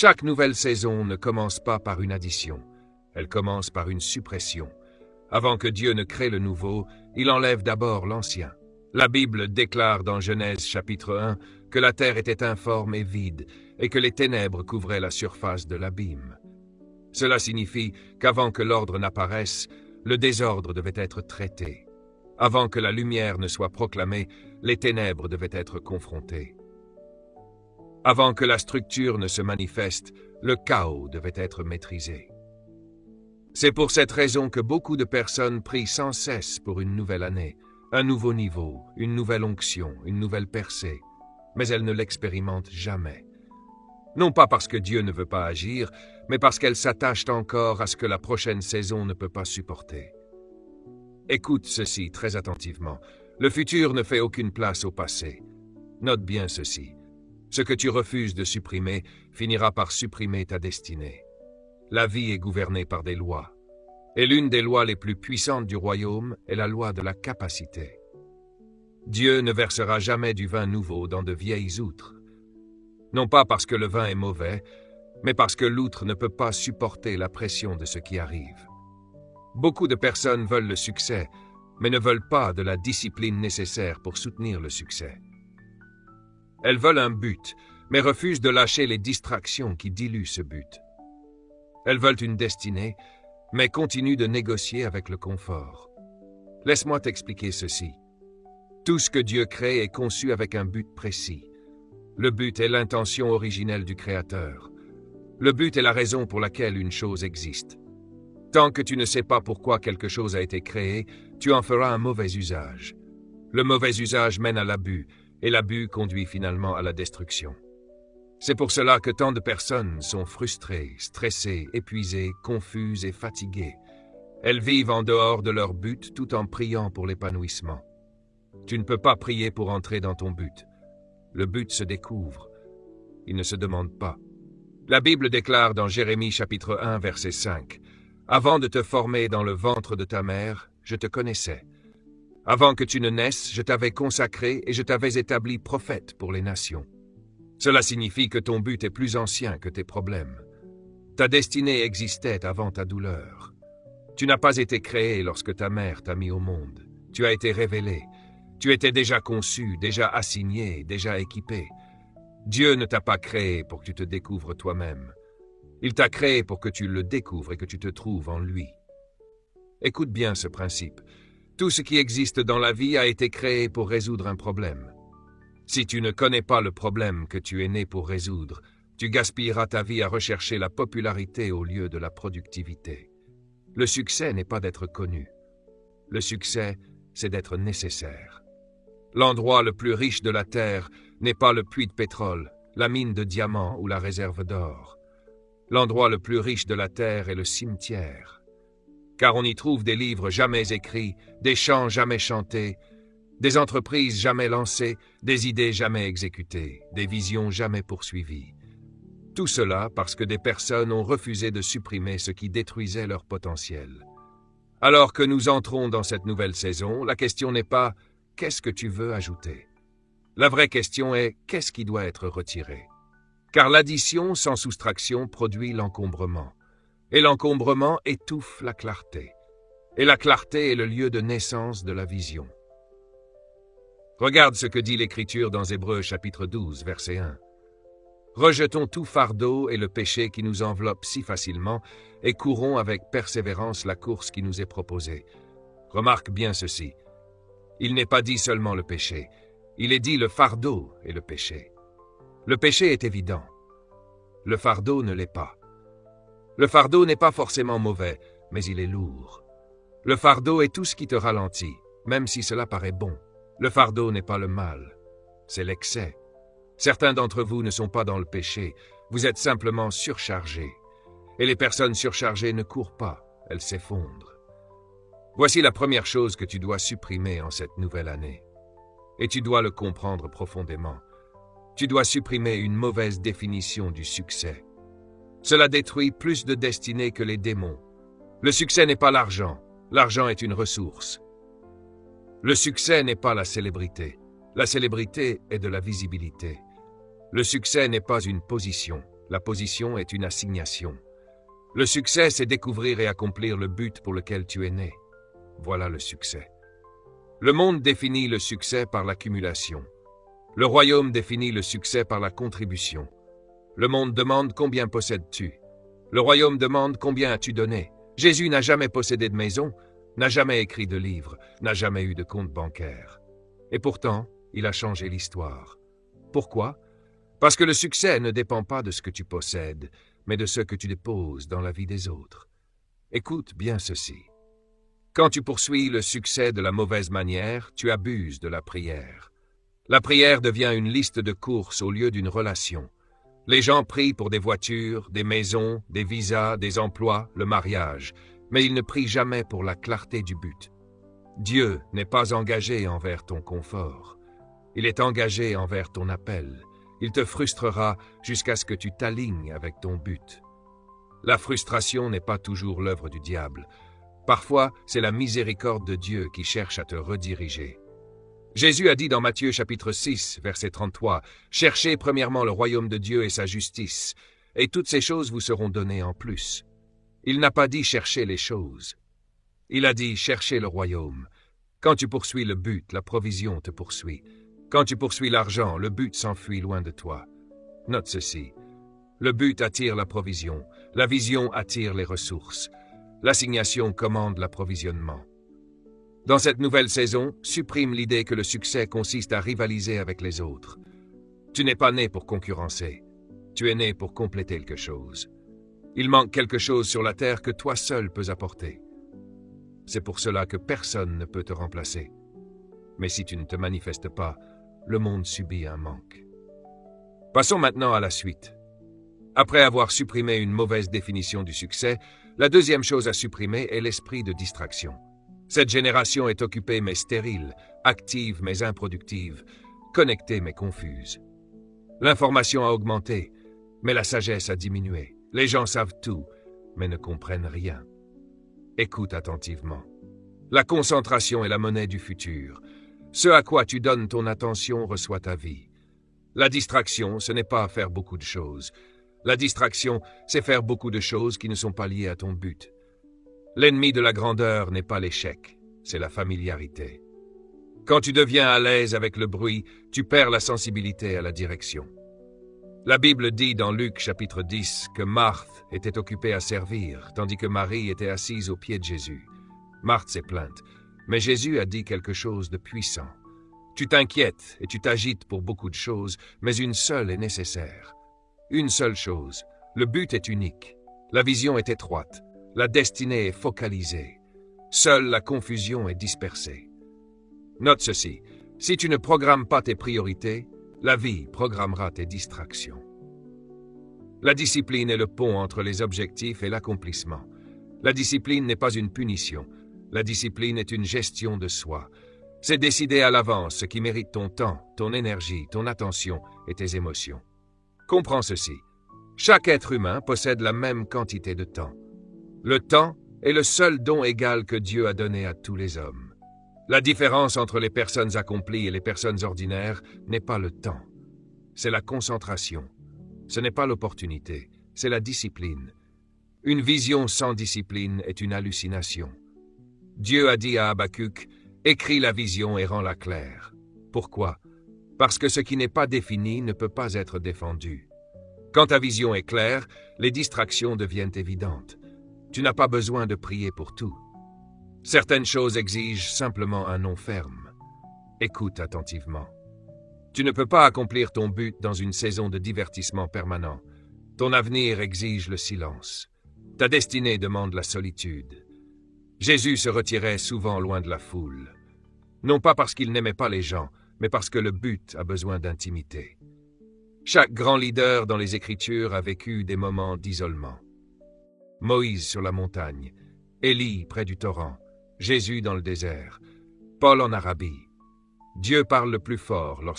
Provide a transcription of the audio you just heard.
Chaque nouvelle saison ne commence pas par une addition, elle commence par une suppression. Avant que Dieu ne crée le nouveau, il enlève d'abord l'ancien. La Bible déclare dans Genèse chapitre 1 que la terre était informe et vide et que les ténèbres couvraient la surface de l'abîme. Cela signifie qu'avant que l'ordre n'apparaisse, le désordre devait être traité. Avant que la lumière ne soit proclamée, les ténèbres devaient être confrontées. Avant que la structure ne se manifeste, le chaos devait être maîtrisé. C'est pour cette raison que beaucoup de personnes prient sans cesse pour une nouvelle année, un nouveau niveau, une nouvelle onction, une nouvelle percée, mais elles ne l'expérimentent jamais. Non pas parce que Dieu ne veut pas agir, mais parce qu'elles s'attachent encore à ce que la prochaine saison ne peut pas supporter. Écoute ceci très attentivement. Le futur ne fait aucune place au passé. Note bien ceci. Ce que tu refuses de supprimer finira par supprimer ta destinée. La vie est gouvernée par des lois. Et l'une des lois les plus puissantes du royaume est la loi de la capacité. Dieu ne versera jamais du vin nouveau dans de vieilles outres. Non pas parce que le vin est mauvais, mais parce que l'outre ne peut pas supporter la pression de ce qui arrive. Beaucoup de personnes veulent le succès, mais ne veulent pas de la discipline nécessaire pour soutenir le succès. Elles veulent un but, mais refusent de lâcher les distractions qui diluent ce but. Elles veulent une destinée, mais continuent de négocier avec le confort. Laisse-moi t'expliquer ceci. Tout ce que Dieu crée est conçu avec un but précis. Le but est l'intention originelle du Créateur. Le but est la raison pour laquelle une chose existe. Tant que tu ne sais pas pourquoi quelque chose a été créé, tu en feras un mauvais usage. Le mauvais usage mène à l'abus, et l'abus conduit finalement à la destruction. C'est pour cela que tant de personnes sont frustrées, stressées, épuisées, confuses et fatiguées. Elles vivent en dehors de leur but tout en priant pour l'épanouissement. Tu ne peux pas prier pour entrer dans ton but. Le but se découvre. Il ne se demande pas. La Bible déclare dans Jérémie chapitre 1 verset 5 « Avant de te former dans le ventre de ta mère, je te connaissais. Avant que tu ne naisses, je t'avais consacré et je t'avais établi prophète pour les nations. » Cela signifie que ton but est plus ancien que tes problèmes. Ta destinée existait avant ta douleur. Tu n'as pas été créé lorsque ta mère t'a mis au monde. Tu as été révélé. Tu étais déjà conçu, déjà assigné, déjà équipé. Dieu ne t'a pas créé pour que tu te découvres toi-même. Il t'a créé pour que tu le découvres et que tu te trouves en lui. Écoute bien ce principe. Tout ce qui existe dans la vie a été créé pour résoudre un problème. Si tu ne connais pas le problème que tu es né pour résoudre, tu gaspilleras ta vie à rechercher la popularité au lieu de la productivité. Le succès n'est pas d'être connu. Le succès, c'est d'être nécessaire. L'endroit le plus riche de la terre n'est pas le puits de pétrole, la mine de diamants ou la réserve d'or. L'endroit le plus riche de la terre est le cimetière. Car on y trouve des livres jamais écrits, des chants jamais chantés, des entreprises jamais lancées, des idées jamais exécutées, des visions jamais poursuivies. Tout cela parce que des personnes ont refusé de supprimer ce qui détruisait leur potentiel. Alors que nous entrons dans cette nouvelle saison, la question n'est pas « qu'est-ce que tu veux ajouter ?» La vraie question est « qu'est-ce qui doit être retiré ?» Car l'addition sans soustraction produit l'encombrement. Et l'encombrement étouffe la clarté. Et la clarté est le lieu de naissance de la vision. Regarde ce que dit l'Écriture dans Hébreux chapitre 12, verset 1. « Rejetons tout fardeau et le péché qui nous enveloppe si facilement et courons avec persévérance la course qui nous est proposée. » Remarque bien ceci. Il n'est pas dit seulement le péché. Il est dit le fardeau et le péché. Le péché est évident. Le fardeau ne l'est pas. Le fardeau n'est pas forcément mauvais, mais il est lourd. Le fardeau est tout ce qui te ralentit, même si cela paraît bon. Le fardeau n'est pas le mal, c'est l'excès. Certains d'entre vous ne sont pas dans le péché, vous êtes simplement surchargés. Et les personnes surchargées ne courent pas, elles s'effondrent. Voici la première chose que tu dois supprimer en cette nouvelle année. Et tu dois le comprendre profondément. Tu dois supprimer une mauvaise définition du succès. Cela détruit plus de destinées que les démons. Le succès n'est pas l'argent, l'argent est une ressource. Le succès n'est pas la célébrité est de la visibilité. Le succès n'est pas une position, La position est une assignation. Le succès, c'est découvrir et accomplir le but pour lequel tu es né. Voilà le succès. Le monde définit le succès par l'accumulation. Le royaume définit le succès par la contribution. Le monde demande combien possèdes-tu. Le royaume demande combien as-tu donné. Jésus n'a jamais possédé de maison, n'a jamais écrit de livre, n'a jamais eu de compte bancaire. Et pourtant, il a changé l'histoire. Pourquoi? Parce que le succès ne dépend pas de ce que tu possèdes, mais de ce que tu déposes dans la vie des autres. Écoute bien ceci. Quand tu poursuis le succès de la mauvaise manière, tu abuses de la prière. La prière devient une liste de courses au lieu d'une relation. Les gens prient pour des voitures, des maisons, des visas, des emplois, le mariage, mais ils ne prient jamais pour la clarté du but. Dieu n'est pas engagé envers ton confort. Il est engagé envers ton appel. Il te frustrera jusqu'à ce que tu t'alignes avec ton but. La frustration n'est pas toujours l'œuvre du diable. Parfois, c'est la miséricorde de Dieu qui cherche à te rediriger. Jésus a dit dans Matthieu chapitre 6, verset 33, « Cherchez premièrement le royaume de Dieu et sa justice, et toutes ces choses vous seront données en plus. » Il n'a pas dit « cherchez les choses ». Il a dit « cherchez le royaume ». Quand tu poursuis le but, la provision te poursuit. Quand tu poursuis l'argent, le but s'enfuit loin de toi. Note ceci. Le but attire la provision. La vision attire les ressources. L'assignation commande l'approvisionnement. Dans cette nouvelle saison, supprime l'idée que le succès consiste à rivaliser avec les autres. Tu n'es pas né pour concurrencer. Tu es né pour compléter quelque chose. Il manque quelque chose sur la terre que toi seul peux apporter. C'est pour cela que personne ne peut te remplacer. Mais si tu ne te manifestes pas, le monde subit un manque. Passons maintenant à la suite. Après avoir supprimé une mauvaise définition du succès, la deuxième chose à supprimer est l'esprit de distraction. Cette génération est occupée mais stérile, active mais improductive, connectée mais confuse. L'information a augmenté, mais la sagesse a diminué. Les gens savent tout, mais ne comprennent rien. Écoute attentivement. La concentration est la monnaie du futur. Ce à quoi tu donnes ton attention reçoit ta vie. La distraction, ce n'est pas faire beaucoup de choses. La distraction, c'est faire beaucoup de choses qui ne sont pas liées à ton but. L'ennemi de la grandeur n'est pas l'échec, c'est la familiarité. Quand tu deviens à l'aise avec le bruit, tu perds la sensibilité à la direction. La Bible dit dans Luc chapitre 10 que Marthe était occupée à servir, tandis que Marie était assise aux pieds de Jésus. Marthe s'est plainte, mais Jésus a dit quelque chose de puissant. Tu t'inquiètes et tu t'agites pour beaucoup de choses, mais une seule est nécessaire. Une seule chose, le but est unique, la vision est étroite, la destinée est focalisée. Seule la confusion est dispersée. Note ceci, si tu ne programmes pas tes priorités, la vie programmera tes distractions. La discipline est le pont entre les objectifs et l'accomplissement. La discipline n'est pas une punition. La discipline est une gestion de soi. C'est décider à l'avance ce qui mérite ton temps, ton énergie, ton attention et tes émotions. Comprends ceci. Chaque être humain possède la même quantité de temps. Le temps est le seul don égal que Dieu a donné à tous les hommes. La différence entre les personnes accomplies et les personnes ordinaires n'est pas le temps. C'est la concentration. Ce n'est pas l'opportunité, c'est la discipline. Une vision sans discipline est une hallucination. Dieu a dit à Habakkuk, « Écris la vision et rends-la claire. » Pourquoi? Parce que ce qui n'est pas défini ne peut pas être défendu. Quand ta vision est claire, les distractions deviennent évidentes. Tu n'as pas besoin de prier pour tout. Certaines choses exigent simplement un nom ferme. Écoute attentivement. Tu ne peux pas accomplir ton but dans une saison de divertissement permanent. Ton avenir exige le silence. Ta destinée demande la solitude. Jésus se retirait souvent loin de la foule. Non pas parce qu'il n'aimait pas les gens, mais parce que le but a besoin d'intimité. Chaque grand leader dans les Écritures a vécu des moments d'isolement. Moïse sur la montagne, Élie près du torrent, Jésus dans le désert, Paul en Arabie. Dieu parle le plus fort lorsque